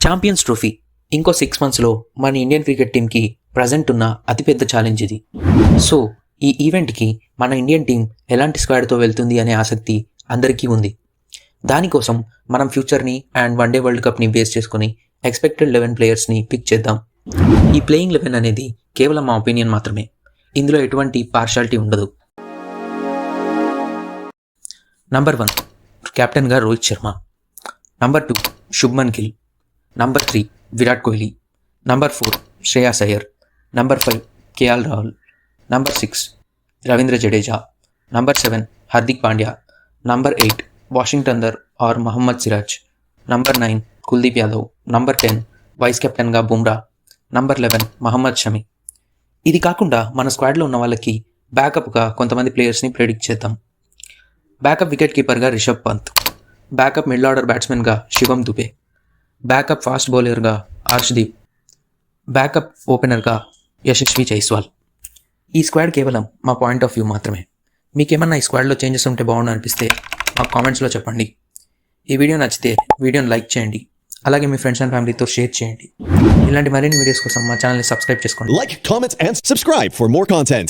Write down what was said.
Champions trophy ఇంకో 6 monthsలో మన Indian cricket టీంకి ప్రజెంట్ ఉన్న అతిపెద్ద ఛాలెంజ్ ఇది. సో ఈ ఈవెంట్కి మన ఇండియన్ టీం ఎలాంటి స్క్వాడ్తో వెళ్తుంది అనే ఆసక్తి అందరికీ ఉంది. దానికోసం మనం ఫ్యూచర్ని అండ్ వన్డే వరల్డ్ కప్ని బేస్ చేసుకుని ఎక్స్పెక్టెడ్ 11 ప్లేయర్స్ని పిక్ చేద్దాం. ఈ ప్లేయింగ్ 11 అనేది కేవలం మా ఒపీనియన్ మాత్రమే. ఇందులో ఎటువంటి పార్షాలిటీ ఉండదు. నంబర్ 1 కెప్టెన్గా Rohit Sharma. Number 2 Shubman Gill. Number 3 Virat Kohli. Number 4 Shreyas Iyer. Number 5 KL Rahul. Number 6 Ravindra Jadeja. Number 7 Hardik Pandya. Number 8 Washington or Mohammed Siraj. Number 9 Kuldeep Yadav. Number 10 vice కెప్టెన్గా బుమ్రా. నంబర్ 11 మహమ్మద్ షమి. ఇది కాకుండా మన స్క్వాడ్లో ఉన్న వాళ్ళకి బ్యాకప్గా కొంతమంది ప్లేయర్స్ని ప్రెడిక్ట్ చేద్దాం. బ్యాకప్ వికెట్ కీపర్గా Rishabh Pant. Backup middle order బ్యాట్స్మెన్గా శివం దుబే. బ్యాకప్ ఫాస్ట్ బౌలర్గా హర్షదీప్. బ్యాకప్ ఓపెనర్గా యశస్వి జైస్వాల్. ఈ స్క్వాడ్ కేవలం మా పాయింట్ ఆఫ్ వ్యూ మాత్రమే. మీకేమన్నా ఈ స్క్వాడ్లో చేంజెస్ ఉంటే బాగుండు అనిపిస్తే మాకు కామెంట్స్లో చెప్పండి. ఈ వీడియో నచ్చితే వీడియోని లైక్ చేయండి. అలాగే మీ ఫ్రెండ్స్ అండ్ ఫ్యామిలీతో షేర్ చేయండి. ఇలాంటి మరిన్ని వీడియోస్ కోసం మా ఛానల్ని సబ్స్క్రైబ్ చేసుకోండి. Like, comment, and subscribe for more content.